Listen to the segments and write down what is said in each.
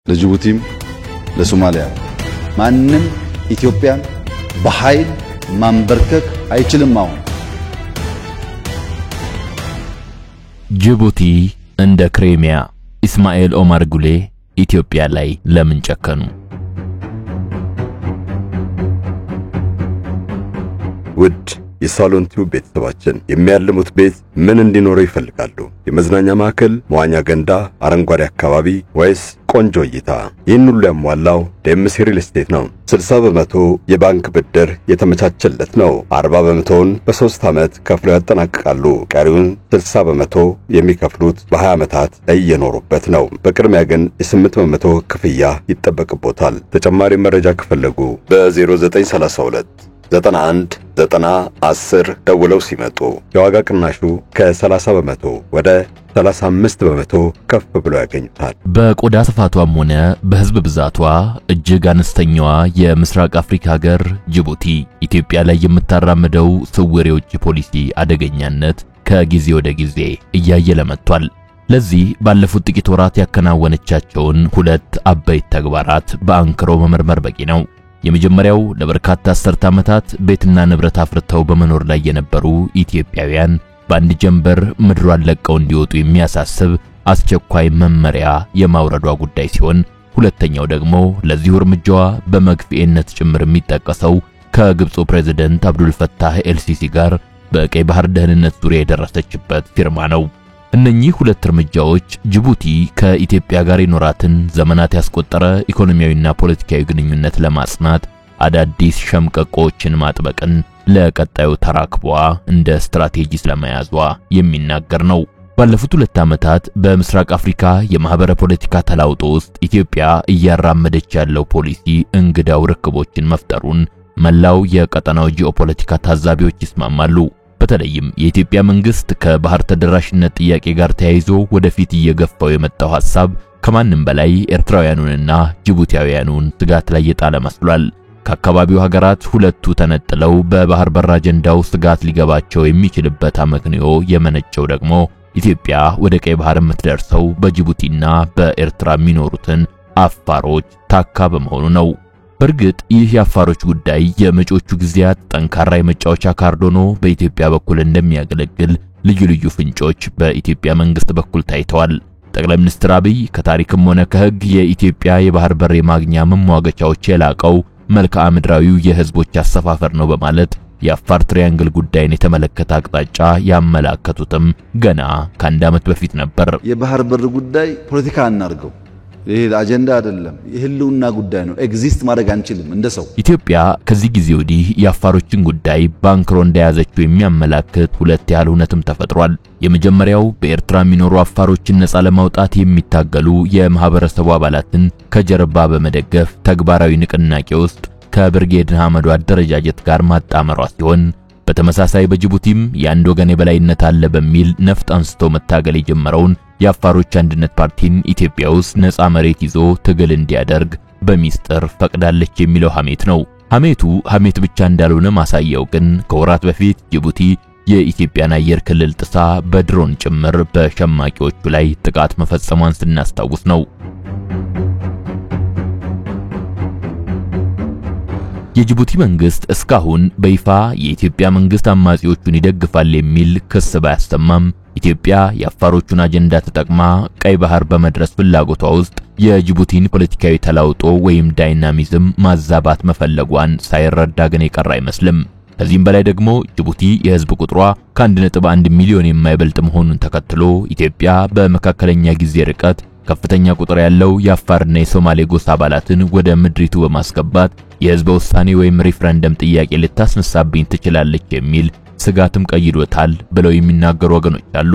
ለጅቡቲም ለሶማሊያ ማንንም ኢትዮጵያን በኃይል ማንበርከክ አይችልም። አሁን ጅቡቲ እንደ ክሬሚያ ኢስማኤል ኦማር ጉሌ ኢትዮጵያ ላይ ለምን ጨከኑ? ውድ የሳሎን ቲዩብ ቤተሰባችን የሚያልሙት ቤት ምን እንዲኖረው ይፈልጋሉ? የመዝናኛ ማዕከል፣ መዋኛ ገንዳ፣ አረንጓዴ አካባቢ ወይስ ቆንጆ እይታ? ይህን ሁሉ ያሟላው ዴምሲ ሪል ስቴት ነው። 60% የባንክ ብድር የተመቻቸለት ነው። 40%ውን በ3 ዓመት ከፍለው ያጠናቅቃሉ። ቀሪውን 60% የሚከፍሉት በ20 ዓመታት እየኖሩበት ነው። በቅድሚያ ግን የ8% ክፍያ ይጠበቅቦታል። ተጨማሪ መረጃ ከፈለጉ በ0932 91 90 ደውለው ሲመጡ የዋጋ ቅናሹ ከ30% ወደ 35% ከፍ ብሎ ያገኙታል። በቆዳ ስፋቷም ሆነ በህዝብ ብዛቷ እጅግ አነስተኛዋ የምስራቅ አፍሪካ ሀገር ጅቡቲ ኢትዮጵያ ላይ የምታራምደው ስውር የውጭ ፖሊሲ አደገኛነት ከጊዜ ወደ ጊዜ እያየለ መጥቷል። ለዚህ ባለፉት ጥቂት ወራት ያከናወነቻቸውን ሁለት አበይት ተግባራት በአንክሮ መመርመር በቂ ነው። የመጀመሪያው ለበርካታ አስርት ዓመታት ቤትና ንብረት አፍርተው በመኖር ላይ የነበሩ ኢትዮጵያውያን በአንድ ጀንበር ምድሯን ለቀው እንዲወጡ የሚያሳስብ አስቸኳይ መመሪያ የማውረዷ ጉዳይ ሲሆን፣ ሁለተኛው ደግሞ ለዚሁ እርምጃዋ በመግፊያነት ጭምር የሚጠቀሰው ከግብፁ ፕሬዝዳንት አብዱል ፈታህ ኤልሲሲ ጋር በቀይ ባህር ደህንነት ዙሪያ የደረሰችበት ፊርማ ነው። እነኚህ ሁለት እርምጃዎች ጅቡቲ ከኢትዮጵያ ጋር የኖራትን ዘመናት ያስቆጠረ ኢኮኖሚያዊና ፖለቲካዊ ግንኙነት ለማጽናት አዳዲስ ሸምቀቆችን ማጥበቅን ለቀጣዩ ተራክቧ እንደ ስትራቴጂ ስለመያዟ የሚናገር ነው። ባለፉት 2 ዓመታት በምስራቅ አፍሪካ የማህበረ ፖለቲካ ተላውጦ ውስጥ ኢትዮጵያ እያራመደች ያለው ፖሊሲ እንግዳው ርክቦችን መፍጠሩን መላው የቀጠናው ጂኦፖለቲካ ታዛቢዎች ይስማማሉ። በተለይም የኢትዮጵያ መንግስት ከባህር ተደራሽነት ጥያቄ ጋር ተያይዞ ወደፊት እየገፋው የመጣው ሐሳብ ከማንም በላይ ኤርትራውያኑንና ጅቡቲያውያኑን ስጋት ላይ የጣለ መስሏል። ከአካባቢው ሀገራት ሁለቱ ተነጥለው በባህር በር አጀንዳው ስጋት ሊገባቸው የሚችልበት አመክንዮ የመነጨው ደግሞ ኢትዮጵያ ወደ ቀይ ባህር የምትደርሰው በጅቡቲና በኤርትራ የሚኖሩትን አፋሮች ታካ በመሆኑ ነው። በርግጥ ይህ የአፋሮች ጉዳይ የመጪዎቹ ጊዜያት ጠንካራ የመጫወቻ ካርድ ሆኖ በኢትዮጵያ በኩል እንደሚያገለግል ልዩ ልዩ ፍንጮች በኢትዮጵያ መንግስት በኩል ታይተዋል። ጠቅላይ ሚኒስትር አብይ ከታሪክም ሆነ ከህግ የኢትዮጵያ የባህር በር የማግኛ መሟገቻዎች የላቀው መልክዓ ምድራዊው የህዝቦች አሰፋፈር ነው በማለት የአፋር ትሪያንግል ጉዳይን የተመለከተ አቅጣጫ ያመላከቱትም ገና ከአንድ ዓመት በፊት ነበር። የባህር በር ጉዳይ ፖለቲካ አናርገው፣ ይሄ አጀንዳ አይደለም፣ የህልውና ጉዳይ ነው። ኤግዚስት ማድረግ አንችልም እንደሰው። ኢትዮጵያ ከዚህ ጊዜ ወዲህ የአፋሮችን ጉዳይ ባንክሮ እንደያዘችው የሚያመላክት ሁለት ያህል ሁነትም ተፈጥሯል። የመጀመሪያው በኤርትራ የሚኖሩ አፋሮችን ነፃ ለማውጣት የሚታገሉ የማህበረሰቡ አባላትን ከጀርባ በመደገፍ ተግባራዊ ንቅናቄ ውስጥ ከብርጌድ ሐመዱ አደረጃጀት ጋር ማጣመሯ ሲሆን፣ በተመሳሳይ በጅቡቲም የአንድ ወገን የበላይነት አለ በሚል ነፍጥ አንስቶ መታገል የጀመረውን የአፋሮች አንድነት ፓርቲን ኢትዮጵያ ውስጥ ነፃ መሬት ይዞ ትግል እንዲያደርግ በሚስጥር ፈቅዳለች የሚለው ሐሜት ነው። ሐሜቱ ሐሜት ብቻ እንዳልሆነ ማሳያው ግን ከወራት በፊት ጅቡቲ የኢትዮጵያን አየር ክልል ጥሳ በድሮን ጭምር በሸማቂዎቹ ላይ ጥቃት መፈጸሟን ስናስታውስ ነው። የጅቡቲ መንግስት እስካሁን በይፋ የኢትዮጵያ መንግስት አማጺዎቹን ይደግፋል የሚል ክስ ባያሰማም ኢትዮጵያ የአፋሮቹን አጀንዳ ተጠቅማ ቀይ ባህር በመድረስ ፍላጎቷ ውስጥ የጅቡቲን ፖለቲካዊ ተላውጦ ወይም ዳይናሚዝም ማዛባት መፈለጓን ሳይረዳ ግን የቀረ አይመስልም። ከዚህም በላይ ደግሞ ጅቡቲ የህዝብ ቁጥሯ ከ1.1 ሚሊዮን የማይበልጥ መሆኑን ተከትሎ ኢትዮጵያ በመካከለኛ ጊዜ ርቀት ከፍተኛ ቁጥር ያለው የአፋርና የሶማሌ ጎሳ አባላትን ወደ ምድሪቱ በማስገባት የህዝብ ውሳኔ ወይም ሪፍረንደም ጥያቄ ልታስነሳብኝ ትችላለች የሚል ስጋትም ቀይዶታል ብለው የሚናገሩ ወገኖች አሉ።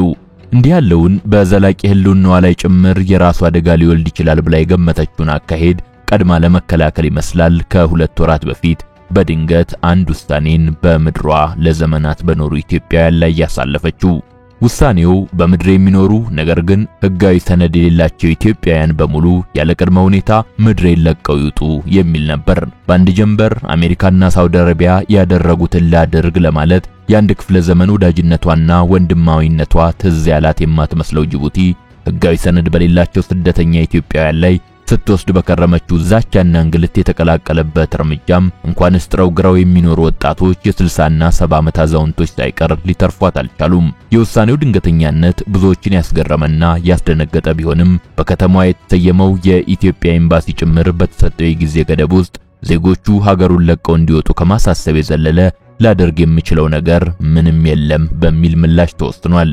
እንዲህ ያለውን በዘላቂ ህልውናዋ ላይ ጭምር የራሱ አደጋ ሊወልድ ይችላል ብላ የገመተችውን አካሄድ ቀድማ ለመከላከል ይመስላል ከ2 ወራት በፊት በድንገት አንድ ውሳኔን በምድሯ ለዘመናት በኖሩ ኢትዮጵያውያን ላይ ያሳለፈችው። ውሳኔው በምድር የሚኖሩ ነገር ግን ህጋዊ ሰነድ የሌላቸው ኢትዮጵያውያን በሙሉ ያለ ቅድመ ሁኔታ ምድሬን ለቀው ይውጡ የሚል ነበር። በአንድ ጀንበር አሜሪካና ሳውዲ አረቢያ ያደረጉትን ላድርግ ለማለት የአንድ ክፍለ ዘመን ወዳጅነቷና ወንድማዊነቷ ትዝ ያላት የማትመስለው ጅቡቲ ህጋዊ ሰነድ በሌላቸው ስደተኛ ኢትዮጵያውያን ላይ ስትወስድ በከረመችው ዛቻና እንግልት የተቀላቀለበት እርምጃም እንኳንስ ጥረው ግራው የሚኖሩ ወጣቶች የ60ና 70 ዓመት አዛውንቶች ሳይቀር ሊተርፏት አልቻሉም። የውሳኔው ድንገተኛነት ብዙዎችን ያስገረመና ያስደነገጠ ቢሆንም በከተማዋ የተሰየመው የኢትዮጵያ ኤምባሲ ጭምር በተሰጠው የጊዜ ገደብ ውስጥ ዜጎቹ ሀገሩን ለቀው እንዲወጡ ከማሳሰብ የዘለለ ላደርግ የሚችለው ነገር ምንም የለም በሚል ምላሽ ተወስኗል።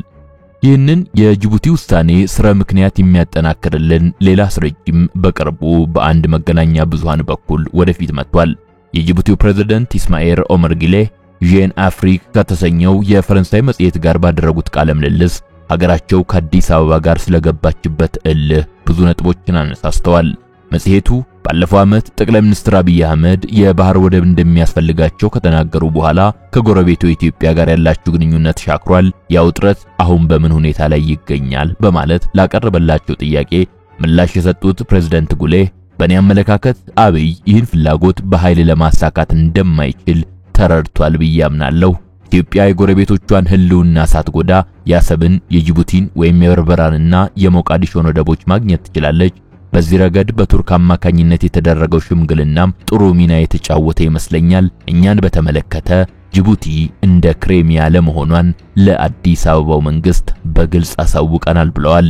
ይህንን የጅቡቲ ውሳኔ ስራ ምክንያት የሚያጠናክርልን ሌላ አስረጂም በቅርቡ በአንድ መገናኛ ብዙሃን በኩል ወደፊት መጥቷል። የጅቡቲው ፕሬዝዳንት ኢስማኤል ኦመር ጊሌ ጄን አፍሪክ ከተሰኘው የፈረንሳይ መጽሔት ጋር ባደረጉት ቃለ ምልልስ ሀገራቸው ከአዲስ አበባ ጋር ስለገባችበት እልህ ብዙ ነጥቦችን አነሳስተዋል። መጽሔቱ ባለፈው ዓመት ጠቅላይ ሚኒስትር አብይ አህመድ የባህር ወደብ እንደሚያስፈልጋቸው ከተናገሩ በኋላ ከጎረቤቱ ኢትዮጵያ ጋር ያላቸው ግንኙነት ሻክሯል፣ ያው ውጥረት አሁን በምን ሁኔታ ላይ ይገኛል በማለት ላቀረበላቸው ጥያቄ ምላሽ የሰጡት ፕሬዝዳንት ጉሌ በእኔ አመለካከት አብይ ይህን ፍላጎት በኃይል ለማሳካት እንደማይችል ተረድቷል ብዬ አምናለሁ። ኢትዮጵያ የጎረቤቶቿን ህልውና ሳትጎዳ የአሰብን፣ የጅቡቲን ወይም የበርበራንና የሞቃዲሾን ወደቦች ማግኘት ትችላለች። በዚህ ረገድ በቱርክ አማካኝነት የተደረገው ሽምግልናም ጥሩ ሚና የተጫወተ ይመስለኛል። እኛን በተመለከተ ጅቡቲ እንደ ክሬሚያ ለመሆኗን ለአዲስ አበባው መንግስት በግልጽ አሳውቀናል ብለዋል።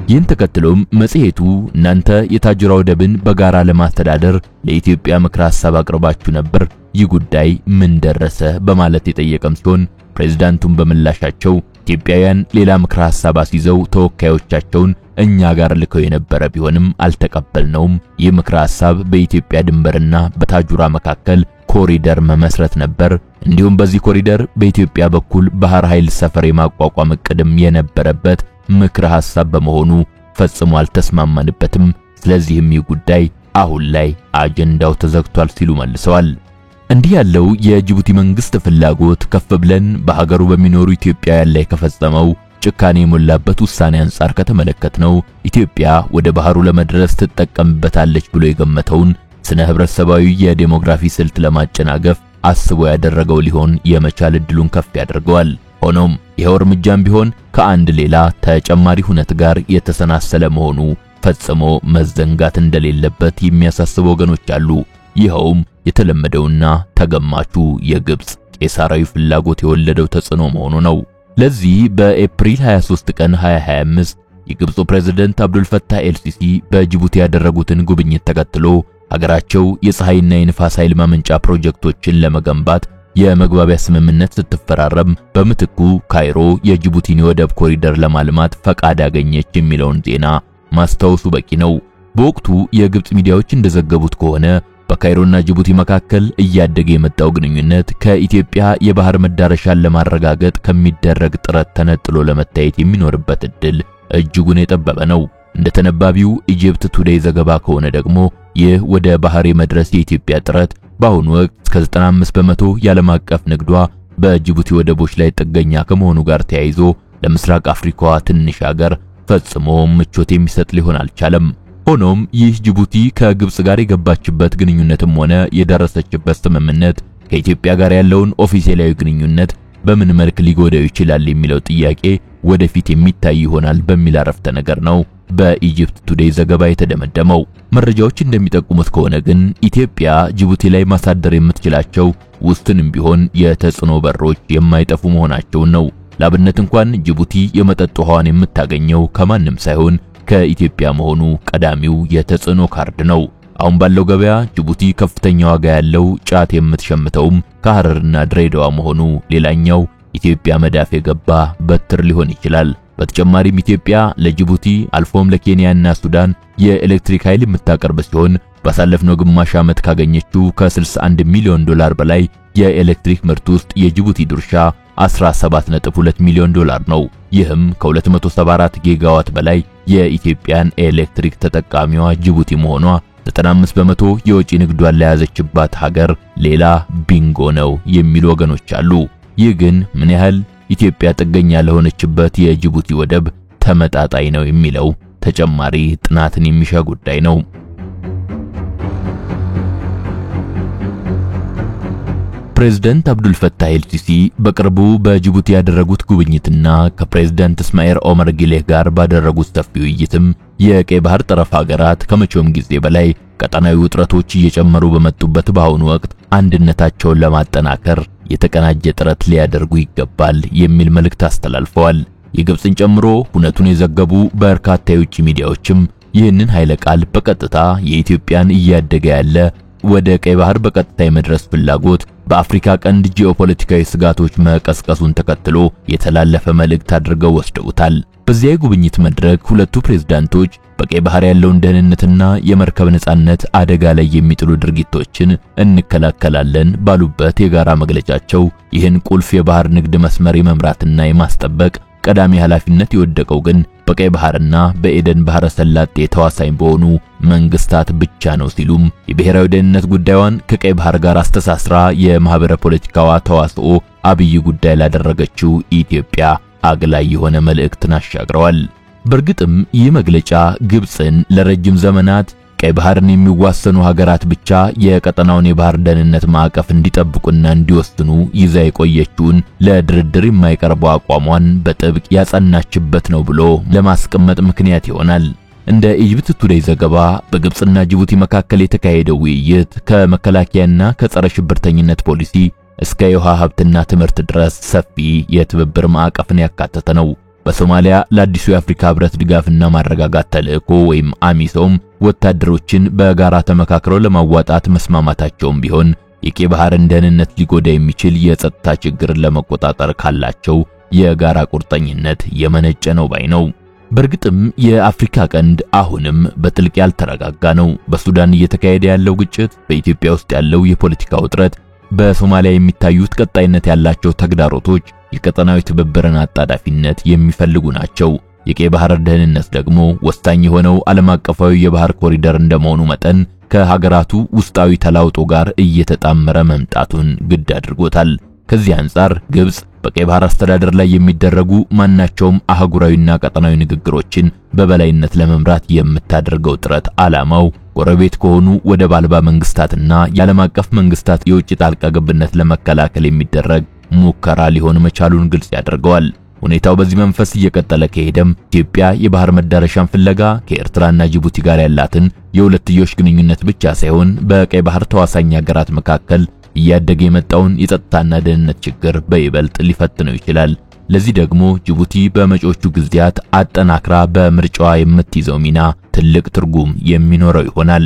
ይህን ተከትሎም መጽሔቱ እናንተ የታጅራ ወደብን በጋራ ለማስተዳደር ለኢትዮጵያ ምክር ሐሳብ አቅርባችሁ ነበር፣ ይህ ጉዳይ ምን ደረሰ በማለት የጠየቀም ሲሆን ፕሬዝዳንቱም በምላሻቸው ኢትዮጵያውያን ሌላ ምክር ሐሳብ አስይዘው ተወካዮቻቸውን እኛ ጋር ልከው የነበረ ቢሆንም አልተቀበልነውም። ይህ ምክር ሐሳብ በኢትዮጵያ ድንበርና በታጁራ መካከል ኮሪደር መመስረት ነበር። እንዲሁም በዚህ ኮሪደር በኢትዮጵያ በኩል ባህር ኃይል ሰፈር የማቋቋም እቅድም የነበረበት ምክር ሐሳብ በመሆኑ ፈጽሞ አልተስማማንበትም። ስለዚህም ይህ ጉዳይ አሁን ላይ አጀንዳው ተዘግቷል ሲሉ መልሰዋል። እንዲህ ያለው የጅቡቲ መንግስት ፍላጎት ከፍ ብለን በሀገሩ በሚኖሩ ኢትዮጵያውያን ላይ ከፈጸመው ጭካኔ የሞላበት ውሳኔ አንጻር ከተመለከትነው ኢትዮጵያ ወደ ባህሩ ለመድረስ ትጠቀምበታለች ብሎ የገመተውን ስነ ህብረተሰባዊ የዴሞግራፊ ስልት ለማጨናገፍ አስቦ ያደረገው ሊሆን የመቻል እድሉን ከፍ ያደርገዋል። ሆኖም ይሄው እርምጃም ቢሆን ከአንድ ሌላ ተጨማሪ ሁነት ጋር የተሰናሰለ መሆኑ ፈጽሞ መዘንጋት እንደሌለበት የሚያሳስቡ ወገኖች አሉ። ይኸውም የተለመደውና ተገማቹ የግብጽ ቄሳራዊ ፍላጎት የወለደው ተጽዕኖ መሆኑ ነው። ለዚህ በኤፕሪል 23 ቀን 2025 የግብፁ ፕሬዝዳንት አብዱል ፈታህ ኤልሲሲ በጅቡቲ ያደረጉትን ጉብኝት ተከትሎ ሀገራቸው የፀሐይና የንፋስ ኃይል ማመንጫ ፕሮጀክቶችን ለመገንባት የመግባቢያ ስምምነት ስትፈራረም በምትኩ ካይሮ የጅቡቲን የወደብ ኮሪደር ለማልማት ፈቃድ አገኘች የሚለውን ዜና ማስታወሱ በቂ ነው። በወቅቱ የግብጽ ሚዲያዎች እንደዘገቡት ከሆነ በካይሮና ጅቡቲ መካከል እያደገ የመጣው ግንኙነት ከኢትዮጵያ የባህር መዳረሻን ለማረጋገጥ ከሚደረግ ጥረት ተነጥሎ ለመታየት የሚኖርበት እድል እጅጉን የጠበበ ነው። እንደ ተነባቢው ኢጂፕት ቱዴይ ዘገባ ከሆነ ደግሞ ይህ ወደ ባህር የመድረስ የኢትዮጵያ ጥረት በአሁኑ ወቅት እስከ 95 በመቶ የዓለም አቀፍ ንግዷ በጅቡቲ ወደቦች ላይ ጥገኛ ከመሆኑ ጋር ተያይዞ ለምስራቅ አፍሪካዋ ትንሽ ሀገር ፈጽሞ ምቾት የሚሰጥ ሊሆን አልቻለም። ሆኖም ይህ ጅቡቲ ከግብጽ ጋር የገባችበት ግንኙነትም ሆነ የደረሰችበት ስምምነት ከኢትዮጵያ ጋር ያለውን ኦፊሴላዊ ግንኙነት በምን መልክ ሊጎዳው ይችላል የሚለው ጥያቄ ወደፊት የሚታይ ይሆናል በሚል አረፍተ ነገር ነው በኢጂፕት ቱዴይ ዘገባ የተደመደመው። መረጃዎች እንደሚጠቁሙት ከሆነ ግን ኢትዮጵያ ጅቡቲ ላይ ማሳደር የምትችላቸው ውስጥንም ቢሆን የተጽዕኖ በሮች የማይጠፉ መሆናቸው ነው። ላብነት እንኳን ጅቡቲ የመጠጥ ውሃዋን የምታገኘው ከማንም ሳይሆን ከኢትዮጵያ መሆኑ ቀዳሚው የተጽዕኖ ካርድ ነው። አሁን ባለው ገበያ ጅቡቲ ከፍተኛ ዋጋ ያለው ጫት የምትሸምተውም ከሐረርና ድሬዳዋ መሆኑ ሌላኛው ኢትዮጵያ መዳፍ የገባ በትር ሊሆን ይችላል። በተጨማሪም ኢትዮጵያ ለጅቡቲ አልፎም ለኬንያና ሱዳን የኤሌክትሪክ ኃይል የምታቀርብ ሲሆን ባሳለፍነው ግማሽ ዓመት ካገኘችው ከ61 ሚሊዮን ዶላር በላይ የኤሌክትሪክ ምርት ውስጥ የጅቡቲ ድርሻ 17.2 ሚሊዮን ዶላር ነው። ይህም ከ274 ጊጋዋት በላይ የኢትዮጵያን ኤሌክትሪክ ተጠቃሚዋ ጅቡቲ መሆኗ 95 በመቶ የወጪ ንግዷን ለያዘችባት ሀገር ሌላ ቢንጎ ነው የሚሉ ወገኖች አሉ። ይህ ግን ምን ያህል ኢትዮጵያ ጥገኛ ለሆነችበት የጅቡቲ ወደብ ተመጣጣኝ ነው የሚለው ተጨማሪ ጥናትን የሚሻ ጉዳይ ነው። ፕሬዝዳንት አብዱል ፈታህ ኤልሲሲ በቅርቡ በጅቡቲ ያደረጉት ጉብኝትና ከፕሬዝዳንት እስማኤል ኦመር ጊሌህ ጋር ባደረጉት ሰፊ ውይይትም የቀይ ባህር ጠረፍ ሀገራት ከመቼውም ጊዜ በላይ ቀጠናዊ ውጥረቶች እየጨመሩ በመጡበት በአሁኑ ወቅት አንድነታቸውን ለማጠናከር የተቀናጀ ጥረት ሊያደርጉ ይገባል የሚል መልእክት አስተላልፈዋል። የግብፅን ጨምሮ ሁነቱን የዘገቡ በርካታ የውጭ ሚዲያዎችም ይህንን ኃይለ ቃል በቀጥታ የኢትዮጵያን እያደገ ያለ ወደ ቀይ ባህር በቀጥታ የመድረስ ፍላጎት በአፍሪካ ቀንድ ጂኦፖለቲካዊ ስጋቶች መቀስቀሱን ተከትሎ የተላለፈ መልእክት አድርገው ወስደውታል። በዚያ የጉብኝት መድረክ ሁለቱ ፕሬዝዳንቶች በቀይ ባህር ያለውን ደህንነትና የመርከብ ነጻነት አደጋ ላይ የሚጥሉ ድርጊቶችን እንከላከላለን ባሉበት የጋራ መግለጫቸው ይህን ቁልፍ የባህር ንግድ መስመር የመምራትና የማስጠበቅ ቀዳሚ ኃላፊነት የወደቀው ግን በቀይ ባህርና በኤደን ባህረ ሰላጤ ተዋሳኝ በሆኑ መንግስታት ብቻ ነው ሲሉም የብሔራዊ ደህንነት ጉዳዩን ከቀይ ባህር ጋር አስተሳስራ የማህበረ ፖለቲካዋ ተዋስኦ አብይ ጉዳይ ላደረገችው ኢትዮጵያ አግላይ የሆነ መልእክትን አሻግረዋል። በእርግጥም ይህ መግለጫ ግብፅን ለረጅም ዘመናት ቀይ ባህርን የሚዋሰኑ ሀገራት ብቻ የቀጠናውን የባህር ደህንነት ማዕቀፍ እንዲጠብቁና እንዲወስኑ ይዛ የቆየችውን ለድርድር የማይቀርበው አቋሟን በጥብቅ ያጸናችበት ነው ብሎ ለማስቀመጥ ምክንያት ይሆናል። እንደ ኢጅፕት ቱዴይ ዘገባ በግብፅና ጅቡቲ መካከል የተካሄደው ውይይት ከመከላከያና ከጸረ ሽብርተኝነት ፖሊሲ እስከ የውሃ ሀብትና ትምህርት ድረስ ሰፊ የትብብር ማዕቀፍን ያካተተ ነው። በሶማሊያ ለአዲሱ የአፍሪካ ህብረት ድጋፍና ማረጋጋት ተልእኮ ወይም አሚሶም ወታደሮችን በጋራ ተመካክረው ለማዋጣት መስማማታቸውም ቢሆን የቀይ ባህርን ደህንነት ሊጎዳ የሚችል የጸጥታ ችግርን ለመቆጣጠር ካላቸው የጋራ ቁርጠኝነት የመነጨ ነው ባይ ነው። በእርግጥም የአፍሪካ ቀንድ አሁንም በጥልቅ ያልተረጋጋ ነው። በሱዳን እየተካሄደ ያለው ግጭት፣ በኢትዮጵያ ውስጥ ያለው የፖለቲካ ውጥረት፣ በሶማሊያ የሚታዩት ቀጣይነት ያላቸው ተግዳሮቶች የቀጠናዊ ትብብርን አጣዳፊነት የሚፈልጉ ናቸው። የቀይ ባህር ደህንነት ደግሞ ወሳኝ የሆነው ዓለም አቀፋዊ የባህር ኮሪደር እንደመሆኑ መጠን ከሀገራቱ ውስጣዊ ተላውጦ ጋር እየተጣመረ መምጣቱን ግድ አድርጎታል። ከዚህ አንጻር ግብፅ በቀይ ባህር አስተዳደር ላይ የሚደረጉ ማናቸውም አህጉራዊና ቀጠናዊ ንግግሮችን በበላይነት ለመምራት የምታደርገው ጥረት ዓላማው ጎረቤት ከሆኑ ወደብ አልባ መንግስታትና የዓለም አቀፍ መንግስታት የውጭ ጣልቃ ገብነት ለመከላከል የሚደረግ ሙከራ ሊሆን መቻሉን ግልጽ ያደርገዋል። ሁኔታው በዚህ መንፈስ እየቀጠለ ከሄደም ኢትዮጵያ የባህር መዳረሻን ፍለጋ ከኤርትራና ጅቡቲ ጋር ያላትን የሁለትዮሽ ግንኙነት ብቻ ሳይሆን በቀይ ባህር ተዋሳኝ ሀገራት መካከል እያደገ የመጣውን የጸጥታና ደህንነት ችግር በይበልጥ ሊፈትነው ይችላል። ለዚህ ደግሞ ጅቡቲ በመጪዎቹ ጊዜያት አጠናክራ በምርጫዋ የምትይዘው ሚና ትልቅ ትርጉም የሚኖረው ይሆናል።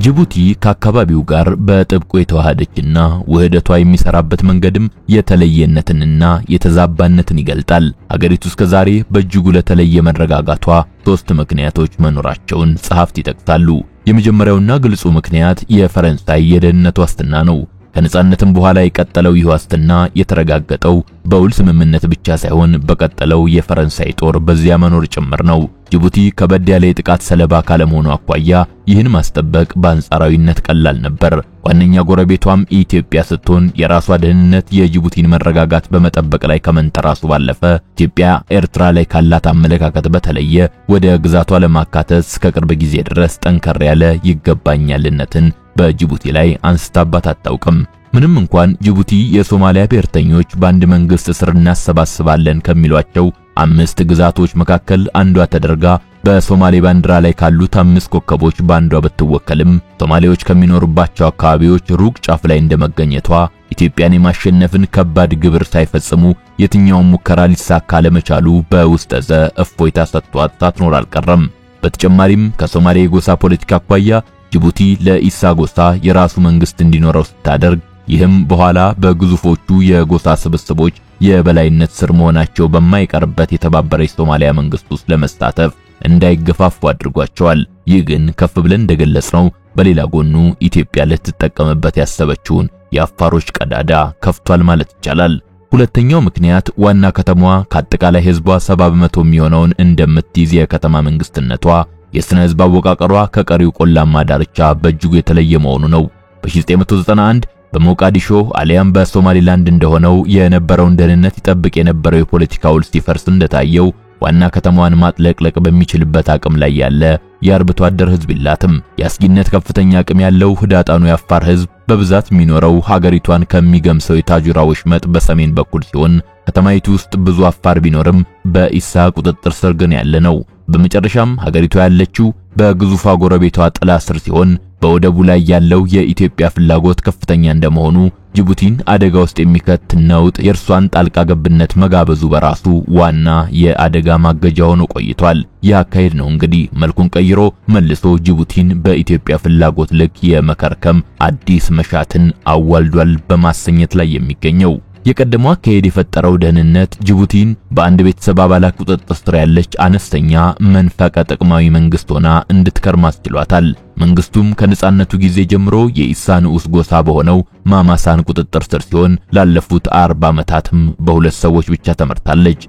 ጅቡቲ ከአካባቢው ጋር በጥብቁ የተዋሃደችና ውህደቷ የሚሰራበት መንገድም የተለየነትንና የተዛባነትን ይገልጣል። ሀገሪቱ እስከዛሬ በእጅጉ ለተለየ መረጋጋቷ ሶስት ምክንያቶች መኖራቸውን ጸሐፍት ይጠቅሳሉ። የመጀመሪያውና ግልጹ ምክንያት የፈረንሳይ የደህንነት ዋስትና ነው። ከነጻነትም በኋላ የቀጠለው ይህ ዋስትና የተረጋገጠው በውል ስምምነት ብቻ ሳይሆን በቀጠለው የፈረንሳይ ጦር በዚያ መኖር ጭምር ነው። ጅቡቲ ከበድ ያለ የጥቃት ሰለባ ካለመሆኑ አኳያ ይህን ማስጠበቅ በአንጻራዊነት ቀላል ነበር። ዋነኛ ጎረቤቷም ኢትዮጵያ ስትሆን የራሷ ደህንነት የጅቡቲን መረጋጋት በመጠበቅ ላይ ከመንተራሱ ባለፈ ኢትዮጵያ ኤርትራ ላይ ካላት አመለካከት በተለየ ወደ ግዛቷ ለማካተት ከቅርብ ጊዜ ድረስ ጠንከር ያለ ይገባኛልነትን በጅቡቲ ላይ አንስታባት አታውቅም። ምንም እንኳን ጅቡቲ የሶማሊያ ብሔርተኞች በአንድ መንግስት ስር እናሰባስባለን ከሚሏቸው 5 ግዛቶች መካከል አንዷ ተደርጋ በሶማሌ ባንዲራ ላይ ካሉት 5 ኮከቦች ባንዷ ብትወከልም ሶማሌዎች ከሚኖሩባቸው አካባቢዎች ሩቅ ጫፍ ላይ እንደመገኘቷ ኢትዮጵያን የማሸነፍን ከባድ ግብር ሳይፈጽሙ የትኛውም ሙከራ ሊሳካ ለመቻሉ በውስጠዘ እፎይታ ሰጥቷት ሳትኖር አልቀረም። በተጨማሪም ከሶማሌ የጎሳ ፖለቲካ አኳያ ጅቡቲ ለኢሳ ጎሳ የራሱ መንግስት እንዲኖረው ስታደርግ ይህም በኋላ በግዙፎቹ የጎሳ ስብስቦች የበላይነት ስር መሆናቸው በማይቀርበት የተባበረች ሶማሊያ መንግስት ውስጥ ለመሳተፍ እንዳይገፋፉ አድርጓቸዋል። ይህ ግን ከፍ ብለን እንደገለጽነው በሌላ ጎኑ ኢትዮጵያ ልትጠቀምበት ያሰበችውን የአፋሮች ቀዳዳ ከፍቷል ማለት ይቻላል። ሁለተኛው ምክንያት ዋና ከተማዋ ከአጠቃላይ ህዝቧ 70% የሚሆነውን እንደምትይዝ የከተማ መንግስትነቷ የስነ ህዝብ አወቃቀሯ ከቀሪው ቆላማ ዳርቻ በእጅጉ የተለየ መሆኑ ነው። በ1991 በሞቃዲሾ አሊያም በሶማሊላንድ እንደሆነው የነበረውን ደህንነት ይጠብቅ የነበረው የፖለቲካ ውል ሲፈርስ እንደታየው ዋና ከተማዋን ማጥለቅለቅ በሚችልበት አቅም ላይ ያለ የአርብቶ አደር ህዝብ የላትም። የአስጊነት ከፍተኛ አቅም ያለው ህዳጣኑ የአፋር ህዝብ በብዛት የሚኖረው ሀገሪቷን ከሚገምሰው የታጁራ ወሽመጥ በሰሜን በኩል ሲሆን ከተማይቱ ውስጥ ብዙ አፋር ቢኖርም በኢሳ ቁጥጥር ስር ግን ያለ ነው። በመጨረሻም ሀገሪቷ ያለችው በግዙፍ ጎረቤቷ ጥላ ስር ሲሆን በወደቡ ላይ ያለው የኢትዮጵያ ፍላጎት ከፍተኛ እንደመሆኑ ጅቡቲን አደጋ ውስጥ የሚከት ነውጥ የእርሷን ጣልቃ ገብነት መጋበዙ በራሱ ዋና የአደጋ ማገጃ ሆኖ ቆይቷል። ይህ አካሄድ ነው እንግዲህ መልኩን ቀይሮ መልሶ ጅቡቲን በኢትዮጵያ ፍላጎት ልክ የመከርከም አዲስ መሻትን አዋልዷል በማሰኘት ላይ የሚገኘው። የቀደመው አካሄድ የፈጠረው ደህንነት ጅቡቲን በአንድ ቤተሰብ አባላት ቁጥጥር ስር ያለች አነስተኛ መንፈቀ ጥቅማዊ መንግስት ሆና እንድትከርም አስችሏታል። መንግስቱም ከነጻነቱ ጊዜ ጀምሮ የኢሳ ንዑስ ጎሳ በሆነው ማማሳን ቁጥጥር ስር ሲሆን ላለፉት 40 ዓመታትም በሁለት ሰዎች ብቻ ተመርታለች።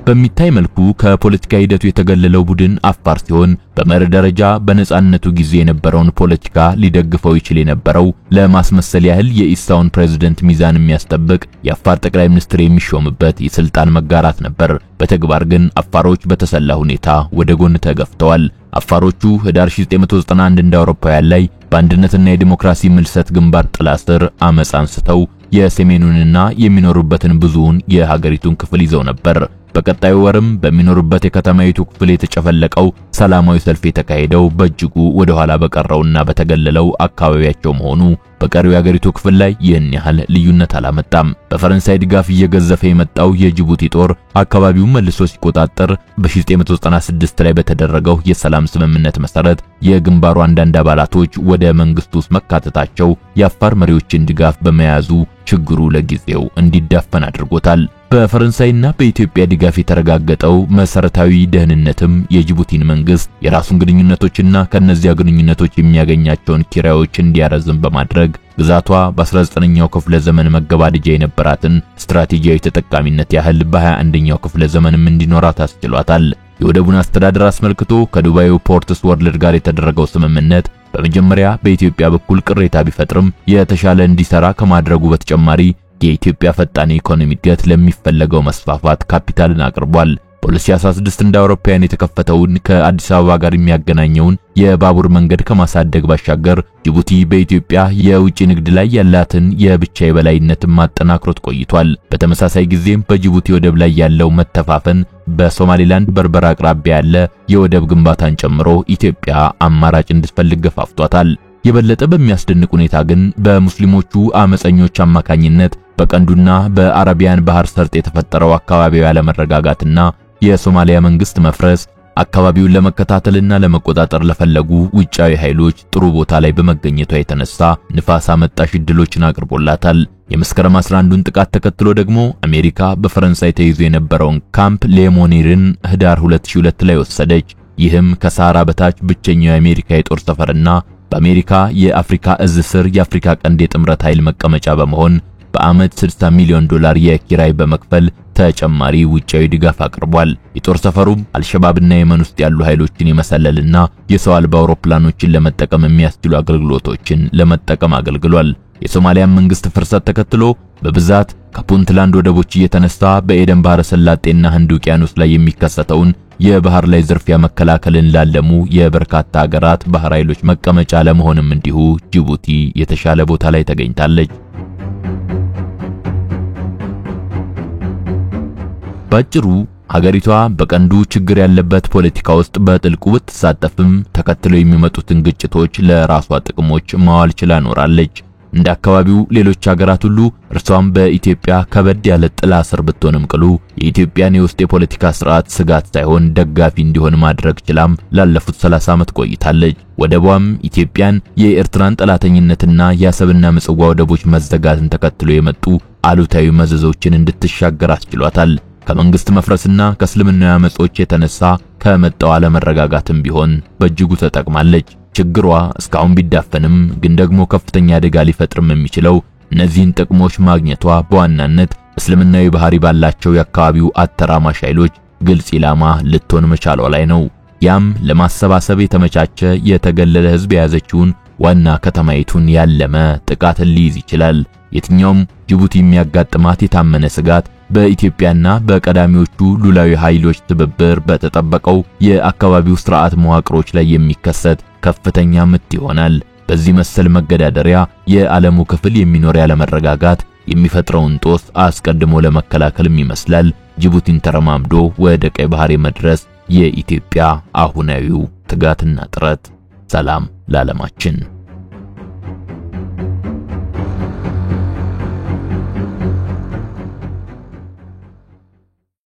በሚታይ መልኩ ከፖለቲካ ሂደቱ የተገለለው ቡድን አፋር ሲሆን በመርህ ደረጃ በነጻነቱ ጊዜ የነበረውን ፖለቲካ ሊደግፈው ይችል የነበረው ለማስመሰል ያህል የኢሳውን ፕሬዝዳንት ሚዛን የሚያስጠብቅ የአፋር ጠቅላይ ሚኒስትር የሚሾምበት የስልጣን መጋራት ነበር። በተግባር ግን አፋሮች በተሰላ ሁኔታ ወደ ጎን ተገፍተዋል። አፋሮቹ ህዳር 1991 እንደ አውሮፓውያን ላይ በአንድነትና የዲሞክራሲ ምልሰት ግንባር ጥላ ስር አመጽ አንስተው የሰሜኑንና የሚኖሩበትን ብዙውን የሀገሪቱን ክፍል ይዘው ነበር። በቀጣዩ ወርም በሚኖሩበት የከተማይቱ ክፍል የተጨፈለቀው ሰላማዊ ሰልፍ የተካሄደው በእጅጉ ወደ ኋላ በቀረውና በተገለለው አካባቢያቸው መሆኑ በቀሪው የሀገሪቱ ክፍል ላይ ይህን ያህል ልዩነት አላመጣም። በፈረንሳይ ድጋፍ እየገዘፈ የመጣው የጅቡቲ ጦር አካባቢውን መልሶ ሲቆጣጠር በ1996 ላይ በተደረገው የሰላም ስምምነት መሰረት የግንባሩ አንዳንድ አባላቶች ወደ መንግስቱ ውስጥ መካተታቸው የአፋር መሪዎችን ድጋፍ በመያዙ ችግሩ ለጊዜው እንዲዳፈን አድርጎታል። በፈረንሳይና በኢትዮጵያ ድጋፍ የተረጋገጠው መሰረታዊ ደህንነትም የጅቡቲን መንግስት የራሱን ግንኙነቶችና ከነዚያ ግንኙነቶች የሚያገኛቸውን ኪራዮች እንዲያረዝም በማድረግ ግዛቷ በ19ኛው ክፍለ ዘመን መገባደጃ የነበራትን ስትራቴጂያዊ ተጠቃሚነት ያህል በ21ኛው ክፍለ ዘመንም እንዲኖራት አስችሏታል። የወደቡን አስተዳደር አስመልክቶ ከዱባዩ ፖርትስ ወርልድ ጋር የተደረገው ስምምነት በመጀመሪያ በኢትዮጵያ በኩል ቅሬታ ቢፈጥርም የተሻለ እንዲሰራ ከማድረጉ በተጨማሪ የኢትዮጵያ ፈጣን ኢኮኖሚ እድገት ለሚፈለገው መስፋፋት ካፒታልን አቅርቧል። በ2016 እንደ አውሮፓውያን የተከፈተውን ከአዲስ አበባ ጋር የሚያገናኘውን የባቡር መንገድ ከማሳደግ ባሻገር ጅቡቲ በኢትዮጵያ የውጭ ንግድ ላይ ያላትን የብቻ የበላይነትን ማጠናክሮት ቆይቷል። በተመሳሳይ ጊዜም በጅቡቲ ወደብ ላይ ያለው መተፋፈን በሶማሊላንድ በርበራ አቅራቢያ ያለ የወደብ ግንባታን ጨምሮ ኢትዮጵያ አማራጭ እንድትፈልግ ገፋፍቷታል። የበለጠ በሚያስደንቅ ሁኔታ ግን በሙስሊሞቹ አመፀኞች አማካኝነት በቀንዱና በአረቢያን ባህር ሰርጥ የተፈጠረው አካባቢው ያለመረጋጋትና የሶማሊያ መንግስት መፍረስ አካባቢውን ለመከታተልና ለመቆጣጠር ለፈለጉ ውጫዊ ኃይሎች ጥሩ ቦታ ላይ በመገኘቷ የተነሳ ንፋስ አመጣሽ እድሎችን አቅርቦላታል። የመስከረም 11ን ጥቃት ተከትሎ ደግሞ አሜሪካ በፈረንሳይ ተይዞ የነበረውን ካምፕ ሌሞኒርን ህዳር 2002 ላይ ወሰደች። ይህም ከሳራ በታች ብቸኛው የአሜሪካ የጦር ሰፈርና በአሜሪካ የአፍሪካ እዝ ስር የአፍሪካ ቀንድ የጥምረት ኃይል መቀመጫ በመሆን በአመት $60 ሚሊዮን የኪራይ በመክፈል ተጨማሪ ውጫዊ ድጋፍ አቅርቧል። የጦር ሰፈሩም አልሸባብና የመን ውስጥ ያሉ ኃይሎችን የመሰለልና የሰው አልባ አውሮፕላኖችን ለመጠቀም የሚያስችሉ አገልግሎቶችን ለመጠቀም አገልግሏል። የሶማሊያ መንግስት ፍርሰት ተከትሎ በብዛት ከፑንትላንድ ወደቦች እየተነሳ በኤደን ባህረ ሰላጤና ህንድ ውቅያኖስ ላይ የሚከሰተውን የባህር ላይ ዝርፊያ መከላከልን ላለሙ የበርካታ ሀገራት ባህር ኃይሎች መቀመጫ ለመሆንም እንዲሁ ጅቡቲ የተሻለ ቦታ ላይ ተገኝታለች። ባጭሩ ሀገሪቷ በቀንዱ ችግር ያለበት ፖለቲካ ውስጥ በጥልቁ ብትሳተፍም ተከትለው የሚመጡትን ግጭቶች ለራሷ ጥቅሞች ማዋል ችላ ኖራለች። እንደ አካባቢው ሌሎች ሀገራት ሁሉ እርሷም በኢትዮጵያ ከበድ ያለ ጥላ ስር ብትሆንም ቅሉ የኢትዮጵያን የውስጥ የፖለቲካ ስርዓት ስጋት ሳይሆን ደጋፊ እንዲሆን ማድረግ ችላም ላለፉት 30 ዓመት ቆይታለች። ወደቧም ኢትዮጵያን የኤርትራን ጠላተኝነትና የአሰብና ምጽዋ ወደቦች መዘጋትን ተከትሎ የመጡ አሉታዊ መዘዞችን እንድትሻገር አስችሏታል። ከመንግስት መፍረስና ከእስልምናዊ አመጾች የተነሳ ከመጣው አለመረጋጋትም ቢሆን በእጅጉ ተጠቅማለች። ችግሯ እስካሁን ቢዳፈንም ግን ደግሞ ከፍተኛ አደጋ ሊፈጥርም የሚችለው እነዚህን ጥቅሞች ማግኘቷ በዋናነት እስልምናዊ ባህሪ ባላቸው የአካባቢው አተራማሽ ኃይሎች ግልጽ ኢላማ ልትሆን መቻሏ ላይ ነው። ያም ለማሰባሰብ የተመቻቸ የተገለለ ህዝብ የያዘችውን ዋና ከተማይቱን ያለመ ጥቃትን ሊይዝ ይችላል። የትኛውም ጅቡቲ የሚያጋጥማት የታመነ ስጋት በኢትዮጵያና በቀዳሚዎቹ ሉላዊ ኃይሎች ትብብር በተጠበቀው የአካባቢው ስርዓት መዋቅሮች ላይ የሚከሰት ከፍተኛ ምት ይሆናል። በዚህ መሰል መገዳደሪያ የዓለሙ ክፍል የሚኖር ያለመረጋጋት የሚፈጥረውን ጦስ አስቀድሞ ለመከላከልም ይመስላል ጅቡቲን ተረማምዶ ወደ ቀይ ባህር መድረስ የኢትዮጵያ አሁናዊው ትጋትና ጥረት። ሰላም ለዓለማችን።